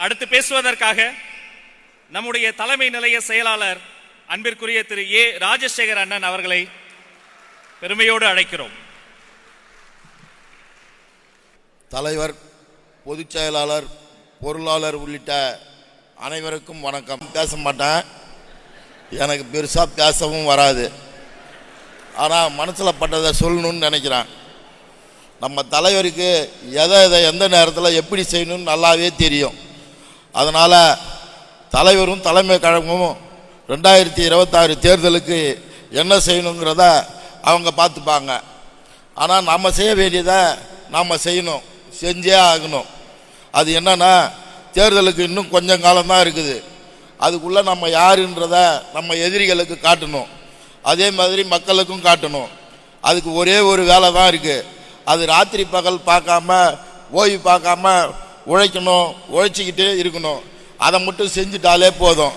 அடுத்து பேசுவதற்காக நம்முடைய தலைமை நிலைய செயலாளர் அன்பிற்குரிய திரு ஏ ராஜசேகர் அண்ணன் அவர்களை பெருமையோடு அழைக்கிறோம். தலைவர், பொதுச் செயலாளர், பொருளாளர் உள்ளிட்ட அனைவருக்கும் வணக்கம். பேச மாட்டேன், எனக்கு பெருசாக பேசவும் வராது. ஆனால் மனசில் பட்டதை சொல்லணும்னு நினைக்கிறேன். நம்ம தலைவருக்கு எதை எந்த நேரத்தில் எப்படி செய்யணும்னு நல்லாவே தெரியும். அதனால் தலைவரும் தலைமை கழகமும் 2026 தேர்தலுக்கு என்ன செய்யணுங்கிறத அவங்க பார்த்துப்பாங்க. ஆனால் நம்ம செய்ய வேண்டியதை நாம் செய்யணும், செஞ்சே ஆகணும். அது என்னன்னா, தேர்தலுக்கு இன்னும் கொஞ்சம் காலம்தான் இருக்குது. அதுக்குள்ளே நம்ம யாருன்றதை நம்ம எதிரிகளுக்கு காட்டணும், அதே மாதிரி மக்களுக்கும் காட்டணும். அதுக்கு ஒரே ஒரு வேலை தான் இருக்குது. அது ராத்திரி பகல் பார்க்காம, ஓய்வு பார்க்காம உழைக்கணும், உழைச்சிக்கிட்டே இருக்கணும். அதை மட்டும் செஞ்சுட்டாலே போதும்.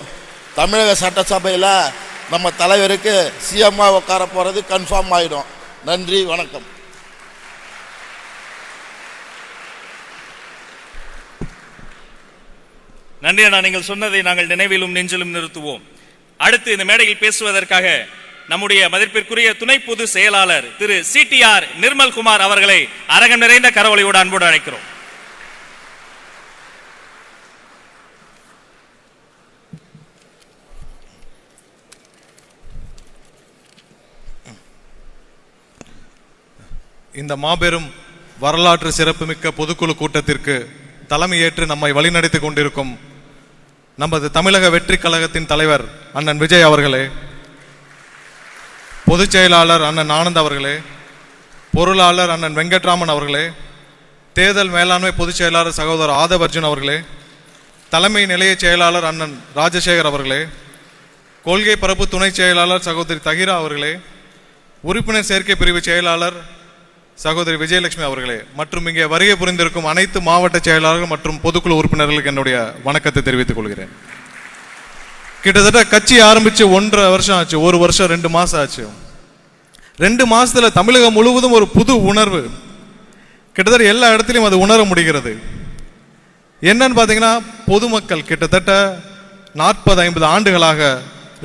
தமிழக சட்டசபையில் நம்ம தலைவருக்கு சிஎம்மாக உட்கார போகிறது கன்ஃபார்ம் ஆகிடும். நன்றி, வணக்கம். நன்றி அண்ணா, நீங்கள் சொன்னதை நாங்கள் நினைவிலும் நெஞ்சிலும் நிறுத்துவோம். அடுத்து இந்த மேடையில் பேசுவதற்காக நம்முடைய மதிப்பிற்குரிய துணை பொது செயலாளர் திரு CTR நிர்மல்குமார் அவர்களை அரங்கம் நிறைந்த கரவொலியோடு அன்போடு அழைக்கிறோம். இந்த மாபெரும் வரலாற்று சிறப்புமிக்க பொதுக்குழு கூட்டத்திற்கு தலைமையேற்று நம்மை வழிநடத்தி கொண்டிருக்கும் நமது தமிழக வெற்றி கழகத்தின் தலைவர் அண்ணன் விஜய் அவர்களே, பொதுச் செயலாளர் அண்ணன் ஆனந்த் அவர்களே, பொருளாளர் அண்ணன் வெங்கட்ராமன் அவர்களே, தேர்தல் மேலாண்மை பொதுச் செயலாளர் சகோதரர் ஆதவ் அர்ஜுன் அவர்களே, தலைமை நிலைய செயலாளர் அண்ணன் ராஜசேகர் அவர்களே, கொள்கை பரப்பு துணை செயலாளர் சகோதரி தகிரா அவர்களே, உறுப்பினர் சேர்க்கை பிரிவு செயலாளர் சகோதரி விஜயலட்சுமி அவர்களே, மற்றும் இங்கே வருகை புரிந்திருக்கும் அனைத்து மாவட்ட செயலாளர்கள் மற்றும் பொதுக்குழு உறுப்பினர்களுக்கு என்னுடைய வணக்கத்தை தெரிவித்துக் கொள்கிறேன். கிட்டத்தட்ட கட்சி ஆரம்பிச்சு 1.5 வருஷம் ஆச்சு. 1 வருஷம் 2 மாசம் ஆச்சு. 2 மாசத்துல தமிழகம் முழுவதும் ஒரு புது உணர்வு கிட்டத்தட்ட எல்லா இடத்துலையும் அது உணர முடிகிறது. என்னன்னு பாத்தீங்கன்னா, பொதுமக்கள் கிட்டத்தட்ட 40-50 ஆண்டுகளாக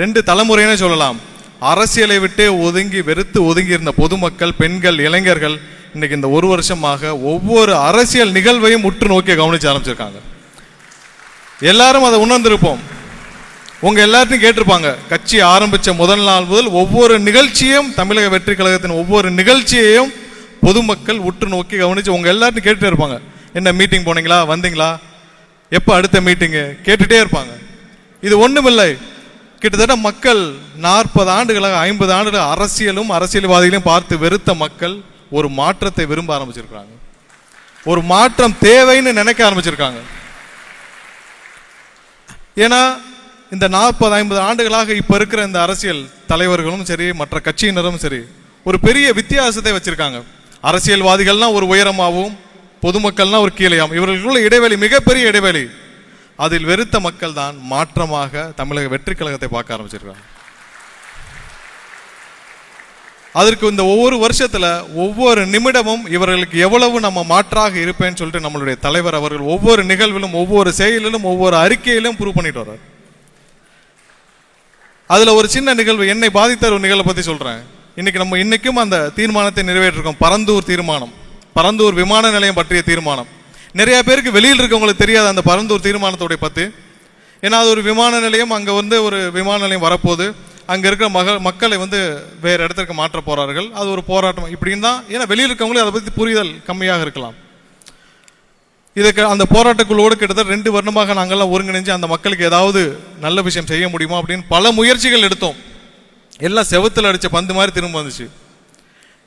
2 தலைமுறைன்னு சொல்லலாம், அரசியலை விட்டே வெறுத்து ஒதுங்கி இருந்த பொதுமக்கள், பெண்கள், இளைஞர்கள் இன்னைக்கு இந்த 1 வருஷமாக ஒவ்வொரு அரசியல் நிகழ்வையும் உற்று நோக்கி கவனிச்சு ஆரம்பிச்சிருக்காங்க. எல்லாரும் அதை உணர்ந்திருப்போம். உங்க எல்லாத்தையும் கேட்டிருப்பாங்க. கட்சி ஆரம்பிச்ச முதல் நாள் முதல் ஒவ்வொரு நிகழ்ச்சியும், தமிழக வெற்றி கழகத்தின் ஒவ்வொரு நிகழ்ச்சியையும் பொதுமக்கள் உற்று நோக்கி கவனிச்சு உங்க எல்லாத்தையும் கேட்டுட்டே இருப்பாங்க. என்ன மீட்டிங் போனீங்களா, வந்தீங்களா, எப்போ அடுத்த மீட்டிங்கு கேட்டுட்டே இருப்பாங்க. இது ஒண்ணுமில்லை, கிட்டத்தட்ட மக்கள் 40 ஆண்டுகளாக 50 ஆண்டுகளாக அரசியலும் அரசியல்வாதிகளையும் பார்த்து வெறுத்த மக்கள் ஒரு மாற்றத்தை விரும்ப ஆரம்பிச்சிருக்காங்க. ஒரு மாற்றம் தேவைன்னு நினைக்க ஆரம்பிச்சிருக்காங்க. ஏன்னா இந்த 40-50 ஆண்டுகளாக இப்ப இருக்கிற இந்த அரசியல் தலைவர்களும் சரி, மற்ற கட்சியினரும் சரி, ஒரு பெரிய வித்தியாசத்தை வச்சிருக்காங்க. அரசியல்வாதிகள்னா ஒரு உயரமாகவும், பொதுமக்கள்னா ஒரு கீழையாகவும், இவர்களுக்குள்ள இடைவெளி, மிகப்பெரிய இடைவெளி. அதில் வெறுத்த மக்கள் தான் மாற்றமாக தமிழக வெற்றி கழகத்தை பார்க்க ஆரம்பிச்சிருக்காங்க. அதற்கு இந்த ஒவ்வொரு வருஷத்துல ஒவ்வொரு நிமிடமும் இவர்களுக்கு எவ்வளவு நம்ம மாற்றாக இருப்பேன்னு சொல்லிட்டு நம்மளுடைய தலைவர் அவர்கள் ஒவ்வொரு நிகழ்விலும், ஒவ்வொரு செயலிலும், ஒவ்வொரு அறிக்கையிலும் ப்ரூவ் பண்ணிட்டு வர்றார். அதுல ஒரு சின்ன நிகழ்வு, என்னை பாதித்த ஒரு நிகழ்வை பத்தி சொல்றேன். இன்னைக்கும் அந்த தீர்மானத்தை நிறைவேற்றிருக்கோம். பரந்தூர் தீர்மானம், பரந்தூர் விமான நிலையம் பற்றிய தீர்மானம். நிறைய பேருக்கு வெளியில் இருக்கவங்களுக்கு தெரியாது அந்த பரந்தூர் தீர்மானத்தோடைய பத்தி. ஏன்னா அது ஒரு விமான நிலையம், அங்க ஒரு விமான நிலையம் வரப்போகுது, அங்க இருக்கிற மக்களை வேற இடத்திற்கு மாற்ற போறார்கள், அது ஒரு போராட்டம் இப்படின்னு தான். ஏன்னா வெளியில் இருக்கவங்களே அதை பத்தி புரிதல் கம்மியாக இருக்கலாம். இதுக்கு அந்த போராட்டக்குள்ளோடு கிட்டத்தட்ட 2 வருடமாக நாங்கள்லாம் ஒருங்கிணைஞ்சு அந்த மக்களுக்கு ஏதாவது நல்ல விஷயம் செய்ய முடியுமா அப்படின்னு பல முயற்சிகள் எடுத்தோம். எல்லாம் செவத்தில் அடிச்ச பந்து மாதிரி திரும்ப வந்துச்சு.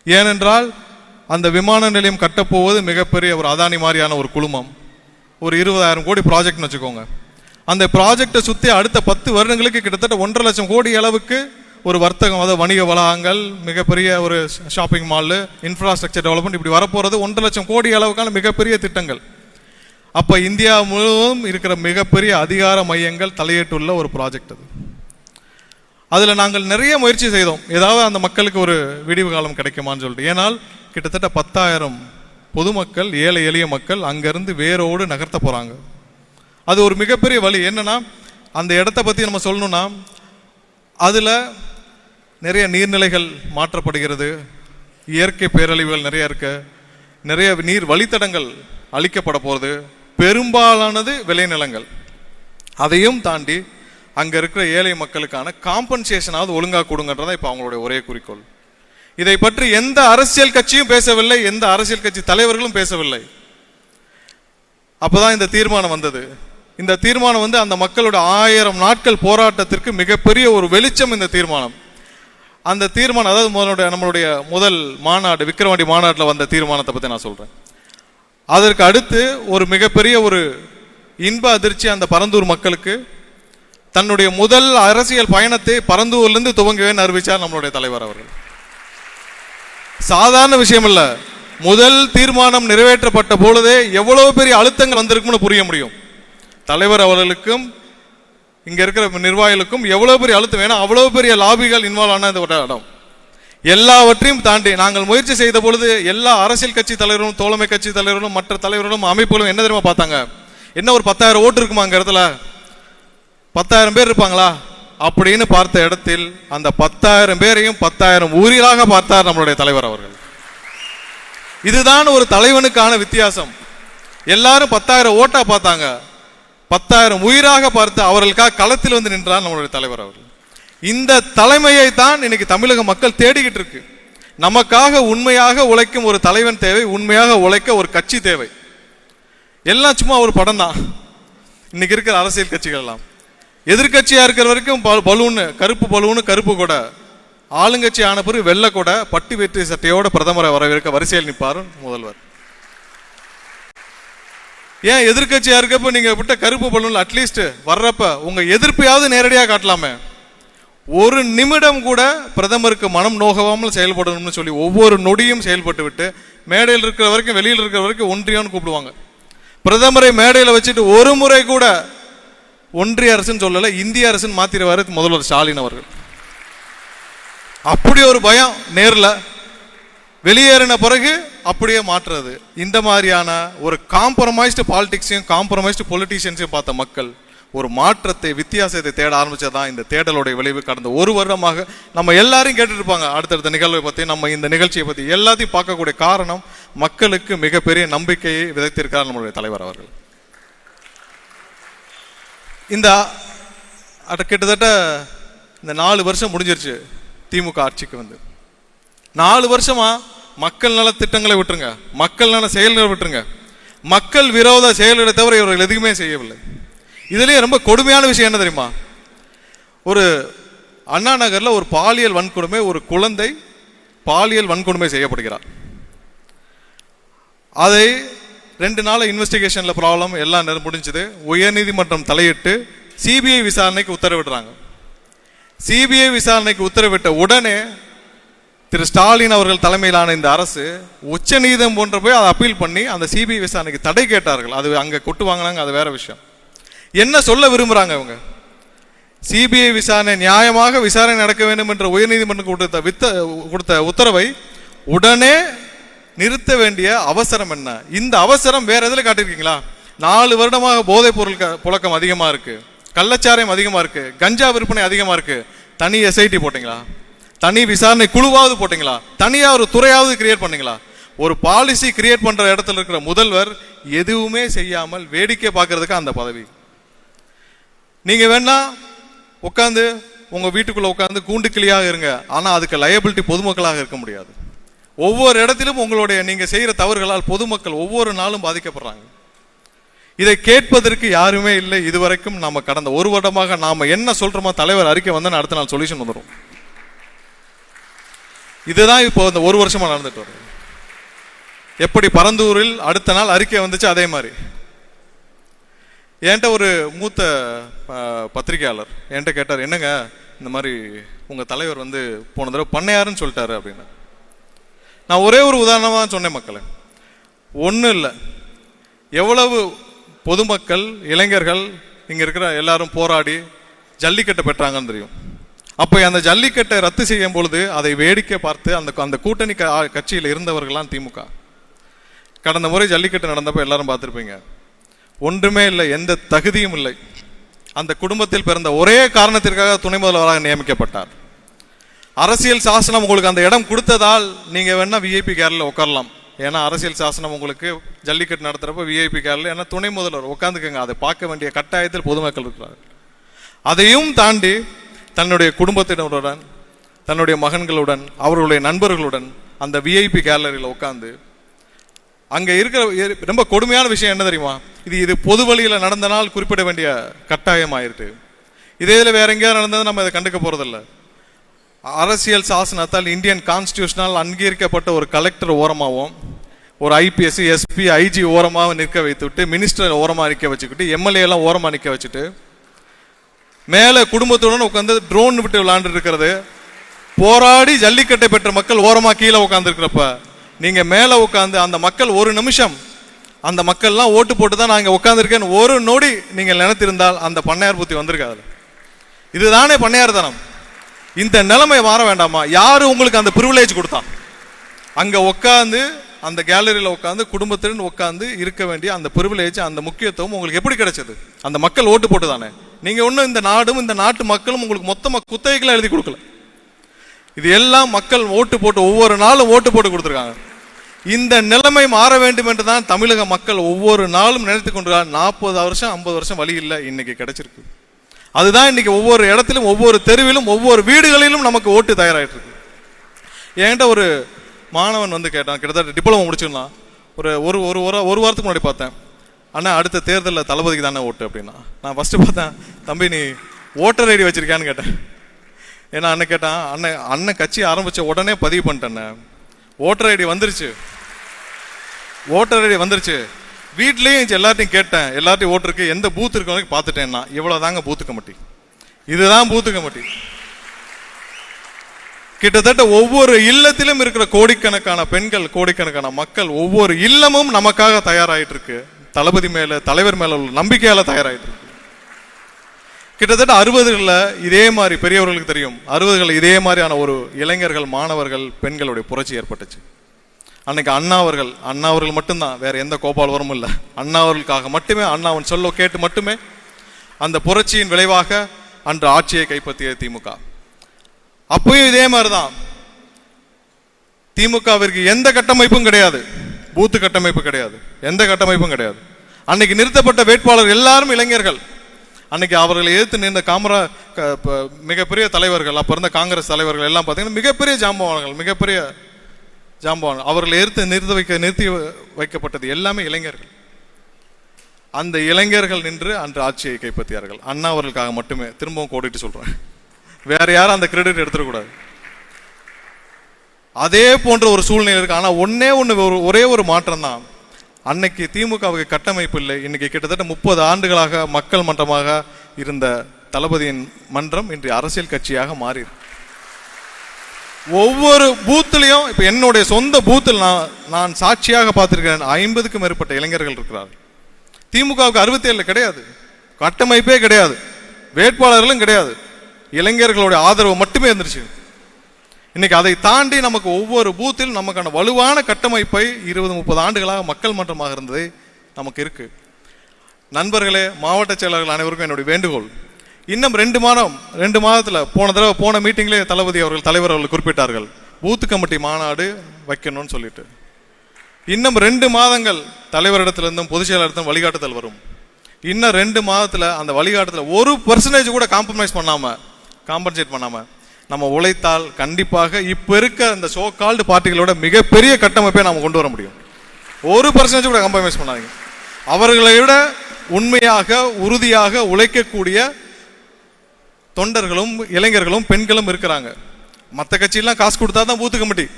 ஏனென்றால் அந்த விமான நிலையம் கட்டப்போவது மிகப்பெரிய ஒரு அதானி மாதிரியான ஒரு குழுமம், ஒரு 20,000 கோடி ப்ராஜெக்ட்னு வச்சுக்கோங்க. அந்த ப்ராஜெக்டை சுற்றி அடுத்த 10 வருடங்களுக்கு கிட்டத்தட்ட 1.5 லட்சம் கோடி அளவுக்கு ஒரு வர்த்தகம், அதாவது வணிக வளாகங்கள், மிகப்பெரிய ஒரு ஷாப்பிங் மால், இன்ஃப்ராஸ்ட்ரக்சர் டெவலப்மெண்ட், இப்படி வரப்போறது 1.5 லட்சம் கோடி அளவுக்கான மிகப்பெரிய திட்டங்கள். அப்போ இந்தியா முழுவதும் இருக்கிற மிகப்பெரிய அதிகார மையங்கள் தலையிட்டுள்ள ஒரு ப்ராஜெக்ட் அது. அதில் நாங்கள் நிறைய முயற்சி செய்தோம், ஏதாவது அந்த மக்களுக்கு ஒரு விடிவு காலம் கிடைக்குமான்னு சொல்லிட்டு. ஏனால் கிட்டத்தட்ட 10,000 பொதுமக்கள், ஏழை எளிய மக்கள் அங்கேருந்து வேரோடு நகர்த்த போகிறாங்க. அது ஒரு மிகப்பெரிய வழி. என்னன்னா, அந்த இடத்த பற்றி நம்ம சொல்லணும்னா, அதில் நிறைய நீர்நிலைகள் மாற்றப்படுகிறது, இயற்கை பேரழிவுகள் நிறைய இருக்கு, நிறைய நீர் வழித்தடங்கள் அழிக்கப்பட போகிறது, பெரும்பாலானது விளைநிலங்கள். அதையும் தாண்டி அங்கே இருக்கிற ஏழை மக்களுக்கான காம்பன்சேஷனாவது ஒழுங்காக கொடுங்கன்றதான் இப்போ அவங்களுடைய ஒரே குறிக்கோள். இதை பற்றி எந்த அரசியல் கட்சியும் பேசவில்லை, எந்த அரசியல் கட்சி தலைவர்களும் பேசவில்லை. அப்போதான் இந்த தீர்மானம் வந்தது. இந்த தீர்மானம் வந்து அந்த மக்களோட 1000 நாட்கள் போராட்டத்திற்கு மிகப்பெரிய ஒரு வெளிச்சம் இந்த தீர்மானம். அந்த தீர்மானம், அதாவது நம்மளுடைய முதல் மாநாடு விக்கிரவாண்டி மாநாட்டில் வந்த தீர்மானத்தை பற்றி நான் சொல்கிறேன். அதற்கு அடுத்து ஒரு மிகப்பெரிய ஒரு இன்ப அதிர்ச்சி அந்த பரந்தூர் மக்களுக்கு. தன்னுடைய முதல் அரசியல் பயணத்தை பரந்தூர்லேருந்து துவங்குவேன்னு அறிவிச்சார் நம்மளுடைய தலைவர் அவர்கள். சாதாரண விஷயம் இல்லை. முதல் தீர்மானம் நிறைவேற்றப்பட்ட பொழுதே எவ்வளவு பெரிய அழுத்தங்கள் வந்திருக்கும்னு புரிய முடியும். தலைவர் அவர்களுக்கும் இங்க இருக்கிற நிர்வாகிகளுக்கும் எவ்வளவு பெரிய அழுத்தம், ஏன்னா அவ்வளவு பெரிய லாபிகள் இன்வால்வ் ஆன இந்த இடம். எல்லாவற்றையும் தாண்டி நாங்கள் முயற்சி செய்த பொழுது எல்லா அரசியல் கட்சி தலைவர்களும், தோழமை கட்சி தலைவர்களும், மற்ற தலைவர்களும், அமைப்புகளும் என்ன தெரியுமா பார்த்தாங்க? என்ன ஒரு 10,000 ஓட்டு இருக்குமா அங்க இடத்துல? 10,000 பேர் இருப்பாங்களா அப்படின்னு பார்த்த இடத்தில் அந்த 10,000 பேரையும் 10,000 ஊரிலாக பார்த்தார் நம்மளுடைய தலைவர் அவர்கள். இதுதான் ஒரு தலைவனுக்கான வித்தியாசம். எல்லாரும் 10,000 ஓட்டா பார்த்தாங்க, 10,000 உயிராக பார்த்து அவர்களுக்காக களத்தில் வந்து நின்றார் நம்மளுடைய தலைவர் அவர்கள். இந்த தலைமையை தான் இன்னைக்கு தமிழக மக்கள் தேடிக்கிட்டு இருக்கு. நமக்காக உண்மையாக உழைக்கும் ஒரு தலைவன் தேவை, உண்மையாக உழைக்க ஒரு கட்சி தேவை. எல்லாம் சும்மா ஒரு படம் தான் இன்னைக்கு இருக்கிற அரசியல் கட்சிகள் எல்லாம். எதிர்கட்சியா இருக்கிற வரைக்கும் பலூனு, கருப்பு பலூனு, கருப்பு கொடை. ஆளுங்கட்சி ஆன பிறகு வெள்ளை கொடை, பட்டு வேட்டி சட்டையோட பிரதமரை வரவேற்க வரிசையில் நிற்பார் முதல்வர். ஏன் எதிர்கட்சியா இருக்கப்ப நீங்க விட்ட கருப்பு பலூன்ல அட்லீஸ்ட் வர்றப்ப உங்க எதிர்ப்பையாவது நேரடியாக காட்டலாமே. ஒரு நிமிடம் கூட பிரதமருக்கு மனம் நோகாமல் செயல்படணும்னு சொல்லி ஒவ்வொரு நொடியும் செயல்பட்டு விட்டு மேடையில் இருக்கிற வரைக்கும், வெளியில் இருக்கிற வரைக்கும் ஒன்றியம்னு கூப்பிடுவாங்க. பிரதமரை மேடையில் வச்சுட்டு ஒரு முறை கூட ஒன்றிய அரசுன்னு சொல்லல, இந்திய அரசுன்னு மாத்திருவாரு முதல்வர் ஸ்டாலின் அவர்கள். அப்படி ஒரு பயம் நேர்ல வெளியேறின பிறகு அப்படியே மாற்றுறது. இந்த மாதிரியான ஒரு காம்ப்ரமைஸ்டு பாலிடிக்ஸையும் காம்ப்ரமைஸ்டு பொலிட்டீஷியன்ஸையும் பார்த்த மக்கள் ஒரு மாற்றத்தை, வித்தியாசத்தை தேட ஆரம்பிச்சதான் இந்த தேடலுடைய விளைவு. கடந்த ஒரு வருடமாக நம்ம எல்லாரையும் கேட்டுட்டு இருப்பாங்க அடுத்தடுத்த நிகழ்வை பற்றி, நம்ம இந்த நிகழ்ச்சியை பற்றி எல்லாத்தையும் பார்க்கக்கூடிய காரணம் மக்களுக்கு மிகப்பெரிய நம்பிக்கையை விதைத்திருக்கிறார் நம்மளுடைய தலைவர் அவர்கள். இந்த கிட்டத்தட்ட இந்த 4 வருஷம் முடிஞ்சிருச்சு திமுக ஆட்சிக்கு வந்து. 4 வருஷமா மக்கள் நல திட்டங்களை விட்டுருங்க, மக்கள் நல செயல்களை விட்டுருங்க, மக்கள் விரோத செயல்களை தவிர இவர்கள் எதுவுமே செய்யவில்லை. இதுலயே ரொம்ப கொடுமையான விஷயம் என்ன தெரியுமா? ஒரு அண்ணா நகர்ல ஒரு பாலியல் வன்கொடுமை, ஒரு குழந்தை பாலியல் வன்கொடுமை செய்யப்படுகிறார். அதை 2 நாள் இன்வெஸ்டிகேஷன்ல ப்ராப்ளம் எல்லாம் முடிஞ்சது. உயர்நீதிமன்றம் தலையிட்டு சிபிஐ விசாரணைக்கு உத்தரவிடுறாங்க. சிபிஐ விசாரணைக்கு உத்தரவிட்ட உடனே திரு ஸ்டாலின் அவர்கள் தலைமையிலான இந்த அரசு உச்ச நீதிமன்றம் போன்ற போய் அதை அப்பீல் பண்ணி அந்த சிபிஐ விசாரணைக்கு தடை கேட்டார்கள். அது அங்க கொட்டு வாங்கினாங்க, அது வேற விஷயம். என்ன சொல்ல விரும்புறாங்க அவங்க? சிபிஐ விசாரணை நியாயமாக விசாரணை நடக்க வேண்டும் என்ற உயர்நீதிமன்றம் கொடுத்த உத்தரவை உடனே நிறுத்த வேண்டிய அவசரம் என்ன? இந்த அவசரம் வேற எதுல காட்டிருக்கீங்களா? 4 வருடமாக போதைப் பொருள் புழக்கம் அதிகமா இருக்கு, கள்ளச்சாராயம் அதிகமா இருக்கு, கஞ்சா விற்பனை அதிகமா இருக்கு. தனி எஸ்ஐடி போட்டீங்களா? தனி விசாரணை குழுவாவது போட்டீங்களா? தனியா ஒரு துறையாவது கிரியேட் பண்ணீங்களா? ஒரு பாலிசி கிரியேட் பண்ற இடத்துல இருக்கிற முதல்வர் எதுவுமே செய்யாமல் வேடிக்கை பார்க்கறதுக்கு அந்த பதவி. நீங்க வேணா உட்காந்து உங்க வீட்டுக்குள்ள உட்காந்து கூண்டு கிளியாக இருங்க, ஆனா அதுக்கு லயபிலிட்டி பொதுமக்களாக இருக்க முடியாது. ஒவ்வொரு இடத்திலும் உங்களுடைய நீங்க செய்யற தவறுகளால் பொதுமக்கள் ஒவ்வொரு நாளும் பாதிக்கப்படுறாங்க. இதை கேட்பதற்கு யாருமே இல்லை. இதுவரைக்கும் நாம கடந்த 1 வருடமாக நாம என்ன சொல்றோமோ தலைவர் அறிக்கை வந்து அடுத்த நாள் சொல்யூஷன் வந்துடும். இதுதான் இப்போ இந்த 1 வருஷமா நடந்துட்டு வருது. எப்படி பரந்தூரில் அடுத்த நாள் அறிக்கை வந்துச்சு, அதே மாதிரி என்கிட்ட ஒரு மூத்த பத்திரிகையாளர் என்கிட்ட கேட்டார், என்னங்க இந்த மாதிரி உங்க தலைவர் வந்து போன தடவை பண்ணையாருன்னு சொல்லிட்டாரு அப்படின்னு. நான் ஒரே ஒரு உதாரணமாக தான் சொன்னேன் மக்களே. ஒன்றும் இல்லை, எவ்வளவு பொதுமக்கள், இளைஞர்கள் இங்கே இருக்கிற எல்லாரும் போராடி ஜல்லிக்கட்டை பெற்றாங்கன்னு தெரியும். அப்போ அந்த ஜல்லிக்கட்டை ரத்து செய்யும் பொழுது அதை வேடிக்கை பார்த்து அந்த கூட்டணி கட்சியில் இருந்தவர்கள்லாம் திமுக. கடந்த முறை ஜல்லிக்கட்டு நடந்தப்போ எல்லாரும் பார்த்துருப்பீங்க. ஒன்றுமே இல்லை, எந்த தகுதியும் இல்லை. அந்த குடும்பத்தில் பிறந்த ஒரே காரணத்திற்காக துணை முதல்வராக நியமிக்கப்பட்டார். அரசியல் சாசனம் உங்களுக்கு அந்த இடம் கொடுத்ததால் நீங்கள் வேணா விஐபி கேரில் உட்காரலாம். ஏன்னா அரசியல் சாசனம் உங்களுக்கு ஜல்லிக்கட்டு நடத்துகிறப்ப விஐபி கேரில் ஏன்னா துணை முதல்வர் உட்காந்துக்கங்க, அதை பார்க்க வேண்டிய கட்டாயத்தில் பொதுமக்கள் இருக்கிறார். அதையும் தாண்டி தன்னுடைய குடும்பத்தினருடன், தன்னுடைய மகன்களுடன், அவர்களுடைய நண்பர்களுடன் அந்த விஐபி கேலரியில் உட்காந்து அங்கே இருக்கிற ரொம்ப கொடுமையான விஷயம் என்ன தெரியுமா? இது பொது வழியில் நடந்த நாள் குறிப்பிட வேண்டிய கட்டாயம் ஆயிருக்கு. இதே இதில் வேற எங்கேயாவது நடந்தது நம்ம இதை கண்டுக்க போகிறதில்ல. அரசியல் சாசனத்தால் இந்தியன் கான்ஸ்டியூஷனால் அங்கீகரிக்கப்பட்ட ஒரு கலெக்டர் ஓரமாகவும், ஒரு ஐபிஎஸ் எஸ்பி ஐஜி ஓரமாக நிற்க வைத்துவிட்டு, மினிஸ்டர் ஓரமாக நிற்க வச்சுக்கிட்டு, எம்எல்ஏ எல்லாம் ஓரமாக நிற்க வச்சுட்டு, மேலே குடும்பத்துடன் உட்காந்து ட்ரோன் விட்டு விளையாண்டு இருக்கிறது, போராடி ஜல்லிக்கட்டை பெற்ற மக்கள் ஓரமாக கீழே உட்காந்துருக்கிறப்ப நீங்கள் மேலே உட்காந்து அந்த மக்கள் ஒரு நிமிஷம் அந்த மக்கள்லாம் ஓட்டு போட்டு தான் நான் இங்கே உட்காந்துருக்கேன்னு ஒரு நொடி நீங்கள் நினைத்திருந்தால் அந்த பண்ணையார் புத்தி வந்திருக்காது. இதுதானே பண்ணையார் தனம். இந்த நிலைமை மாற வேண்டாமா? யாரு உங்களுக்கு அந்த ப்ரிவிலேஜ் கொடுத்தா? அங்கே உட்காந்து அந்த கேலரியில் உட்காந்து குடும்பத்துடன் உட்காந்து இருக்க வேண்டிய அந்த ப்ரிவிலேஜ், அந்த முக்கியத்துவம் உங்களுக்கு எப்படி கிடைச்சது? அந்த மக்கள் ஓட்டு போட்டு தானே. நீங்கள் ஒன்றும் இந்த நாடும் இந்த நாட்டு மக்களும் உங்களுக்கு மொத்தமாக குத்தகைகளை எழுதி கொடுக்கல. இது எல்லாம் மக்கள் ஓட்டு போட்டு ஒவ்வொரு நாளும் ஓட்டு போட்டு கொடுத்துருக்காங்க. இந்த நிலைமை மாற வேண்டும் என்று தான் தமிழக மக்கள் ஒவ்வொரு நாளும் நினைத்து கொண்டிருக்காங்க. 40 வருஷம் 50 வருஷம் வழி இல்லை, இன்னைக்கு கிடைச்சிருக்கு. அதுதான் இன்னைக்கு ஒவ்வொரு இடத்திலும், ஒவ்வொரு தெருவிலும், ஒவ்வொரு வீடுகளிலும் நமக்கு ஓட்டு தயாராகிட்டு இருக்கு. என்கிட்ட ஒரு மாணவன் வந்து கேட்டான், கிட்டத்தட்ட டிப்ளமோ முடிச்சிருந்தான். ஒரு வாரத்துக்கு முன்னாடி பார்த்தேன், அண்ணா அடுத்த தேர்தலில் தளபதிக்கு தானே ஓட்டு அப்படின்னா. நான் ஃபர்ஸ்ட் பார்த்தேன், தம்பி நீ ஓட்டர் ஐடி வச்சிருக்கியான்னு கேட்டேன். ஏன்னா அண்ணன் கேட்டான், அண்ணன் கட்சி ஆரம்பித்த உடனே பதிவு பண்ணிட்டேன், ஓட்டர் ஐடி வந்துருச்சு, ஓட்டர் ஐடி வந்துருச்சு. வீட்லேயும் எல்லாத்தையும் கேட்டேன், எல்லாத்தையும் ஓட்டருக்கு எந்த பூத் இருக்கு பார்த்துட்டேன்னா, இவ்வளோதாங்க பூத்து கமிட்டி, இதுதான் பூத்து கமிட்டி. கிட்டத்தட்ட ஒவ்வொரு இல்லத்திலும் இருக்கிற கோடிக்கணக்கான பெண்கள், கோடிக்கணக்கான மக்கள், ஒவ்வொரு இல்லமும் நமக்காக தயாராகிட்டு இருக்கு. தளபதி மேல, தலைவர் மேல உள்ள நம்பிக்கையால தயாராகிட்டு இருக்கு. கிட்டத்தட்ட 60களில் இதே மாதிரி, பெரியவர்களுக்கு தெரியும், 60களில் இதே மாதிரியான ஒரு இளைஞர்கள், மாணவர்கள், பெண்களுடைய புரட்சி ஏற்பட்டுச்சு. அன்னைக்கு அண்ணா அவர்கள் மட்டும்தான், வேற எந்த கோபால்வரும் இல்லை. அண்ணா அவர்களுக்காக மட்டுமே, அண்ணாவின் சொல்ல கேட்டு மட்டுமே அந்த புரட்சியின் விளைவாக அன்று ஆட்சியை கைப்பற்றிய திமுக. அப்பயும் இதே மாதிரிதான். திமுகவிற்கு எந்த கட்டமைப்பும் கிடையாது, பூத்து கட்டமைப்பு கிடையாது, எந்த கட்டமைப்பும் கிடையாது. அன்னைக்கு நிறுத்தப்பட்ட வேட்பாளர் எல்லாரும் இளைஞர்கள். அன்னைக்கு அவர்களை எதிர்த்து நின்ற மிகப்பெரிய தலைவர்கள், அப்போ இருந்த காங்கிரஸ் தலைவர்கள் எல்லாம் பார்த்தீங்கன்னா மிகப்பெரிய ஜாம்பவான்கள். அவர்களை எதிர்த்து நிறுத்தி வைக்கப்பட்டது எல்லாமே இளைஞர்கள். அந்த இளைஞர்கள் நின்று அன்று ஆட்சியை கைப்பற்றியார்கள். அண்ணா அவர்களுக்காக மட்டுமே. திரும்பவும் கோடிட்டு சொல்றேன், வேற யாரும் அந்த கிரெடிட் எடுத்துடக்கூடாது. அதே போன்ற ஒரு சூழ்நிலை இருக்கு. ஆனா ஒரே ஒரு மாற்றம் தான். அன்னைக்கு திமுகவுக்கு கட்டமைப்பு இல்லை. இன்னைக்கு கிட்டத்தட்ட 30 ஆண்டுகளாக மக்கள் மன்றமாக இருந்த தளபதியின் மன்றம் இன்று அரசியல் கட்சியாக மாறி, ஒவ்வொரு பூத்திலையும், இப்ப என்னுடைய சொந்த பூத்தில் நான் சாட்சியாக பார்த்திருக்கிறேன், 50க்கும் மேற்பட்ட இளைஞர்கள் இருக்கிறார்கள். திமுகவுக்கு 67 கிடையாது, கட்டமைப்பே கிடையாது, வேட்பாளர்களும் கிடையாது, இளைஞர்களுடைய ஆதரவு மட்டுமே இருந்துருச்சு. இன்னைக்கு அதை தாண்டி நமக்கு ஒவ்வொரு பூத்தில் நமக்கான வலுவான கட்டமைப்பை 20-30 ஆண்டுகளாக மக்கள் மன்றமாக இருந்தது நமக்கு இருக்கு. நண்பர்களே, மாவட்ட செயலாளர்கள் அனைவருக்கும் என்னுடைய வேண்டுகோள், இன்னும் 2 மாதத்தில் போன மீட்டிங்லேயே தலைவர் அவர்கள் குறிப்பிட்டார்கள், பூத்து கமிட்டி மாநாடு வைக்கணும்னு சொல்லிட்டு. இன்னும் 2 மாதங்கள் தலைவரிடத்திலிருந்தும் பொதுச் செயலாளரிடத்தும் வழிகாட்டுதல் வரும். இன்னும் 2 மாதத்தில் அந்த வழிகாட்டுதல் 1% கூட காம்பன்சேட் பண்ணாம நம்ம உழைத்தால் கண்டிப்பாக இப்ப இருக்க அந்த சோ கால்டு பார்ட்டிகளோட மிகப்பெரிய கட்டமைப்பை நாம கொண்டு வர முடியும். 1% கூட காம்ப்ரமைஸ் பண்ணாதீங்க. அவர்களை விட உண்மையாக உறுதியாக உழைக்கக்கூடிய தொண்டர்களும் இளைஞர்களும் பெண்களும் இருக்கிறாங்க. மற்ற கட்சியெல்லாம் காசு கொடுத்தா தான் பூத்து கமிட்டி,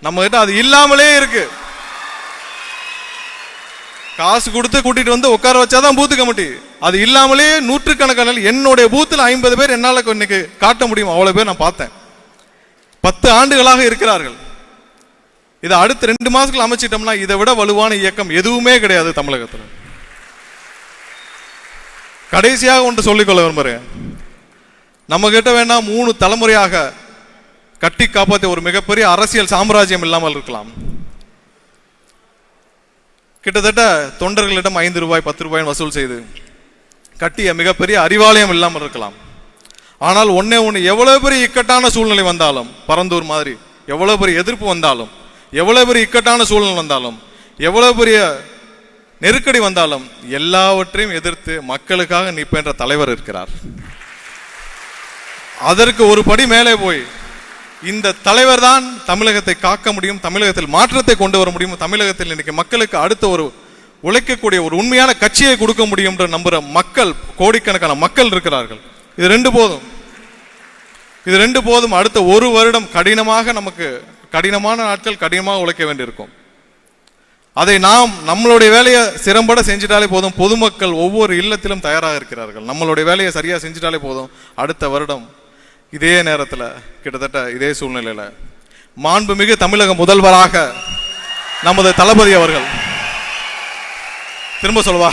நம்ம கிட்ட அது இல்லாமலே இருக்கு. காசு கொடுத்து கூட்டிட்டு வந்து உட்கார வச்சாதான் பூத்து கமிட்டி, அது இல்லாமலே நூற்றுக்கணக்கான, என்னுடைய பூத்தில் 50 பேர் என்னால் இன்னைக்கு காட்ட முடியும், அவ்வளவு பேர் நான் பார்த்தேன். 10 ஆண்டுகளாக இருக்கிறார்கள். இதை அடுத்த 2 மாசத்துக்கு அமைச்சிட்டோம்னா இதை விட வலுவான இயக்கம் எதுவுமே கிடையாது தமிழகத்தில். கடைசியாக ஒன்று சொல்லிக்கொள்ள விரும்புகிறேன், நம்ம கிட்ட வேணா 3 தலைமுறையாக கட்டி காப்பாற்ற ஒரு மிகப்பெரிய அரசியல் சாம்ராஜ்யம் இல்லாமல் இருக்கலாம். கிட்டத்தட்ட தொண்டர்களிடம் 5 ரூபாய் 10 ரூபாய் வசூல் செய்து கட்டிய மிகப்பெரிய அறிவாலயம் இல்லாமல் இருக்கலாம். ஆனால் ஒன்னே ஒன்று, எவ்வளவு பெரிய இக்கட்டான சூழ்நிலை வந்தாலும், பரந்தூர் மாதிரி எவ்வளவு பெரிய எதிர்ப்பு வந்தாலும், எவ்வளவு பெரிய இக்கட்டான சூழ்நிலை வந்தாலும், எவ்வளவு பெரிய நெருக்கடி வந்தாலும் எல்லாவற்றையும் எதிர்த்து மக்களுக்காக நிற்பென்ற தலைவர் இருக்கிறார். அதற்கு ஒரு படி மேலே போய் இந்த தலைவர் தான் தமிழகத்தை காக்க முடியும், தமிழகத்தில் மாற்றத்தை கொண்டு வர முடியும், தமிழகத்தில் இன்னைக்கு மக்களுக்கு அடுத்த ஒரு உழைக்கக்கூடிய ஒரு உண்மையான கட்சியை கொடுக்க முடியும் என்று நம்புற மக்கள், கோடிக்கணக்கான மக்கள் இருக்கிறார்கள். இது ரெண்டு போதும். அடுத்த ஒரு வருடம் நமக்கு கடினமான நாட்கள், கடினமாக உழைக்க வேண்டியிருக்கும். அதை நாம் நம்மளுடைய வேலையை சிறம்பட செஞ்சிட்டாலே போதும். பொதுமக்கள் ஒவ்வொரு இல்லத்திலும் தயாராக இருக்கிறார்கள். நம்மளுடைய வேலையை சரியா செஞ்சிட்டாலே போதும். அடுத்த வருடம் இதே நேரத்தில், கிட்டத்தட்ட இதே சூழ்நிலையில மாண்புமிகு தமிழக முதல்வராக நமது தளபதி அவர்கள், திரும்ப சொல்வா,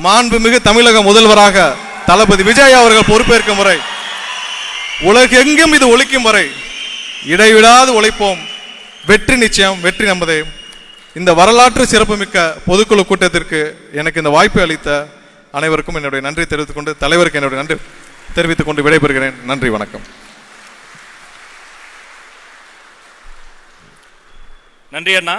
மாண்புமிகு தமிழக முதல்வராக தளபதி விஜய் அவர்கள் பொறுப்பேற்கும் வரை, உலகெங்கும் இது ஒலிக்கும் வரை இடைவிடாது உழைப்போம். வெற்றி நிச்சயம், வெற்றி நமதே. இந்த வரலாற்று சிறப்புமிக்க பொதுக்குழு கூட்டத்திற்கு எனக்கு இந்த வாய்ப்பை அளித்த அனைவருக்கும் என்னுடைய நன்றி தெரிவித்துக் கொண்டு, தலைவருக்கு என்னுடைய நன்றி தெரிவித்துக் கொண்டு விடைபெறுகிறேன். நன்றி, வணக்கம். நன்றி அண்ணா.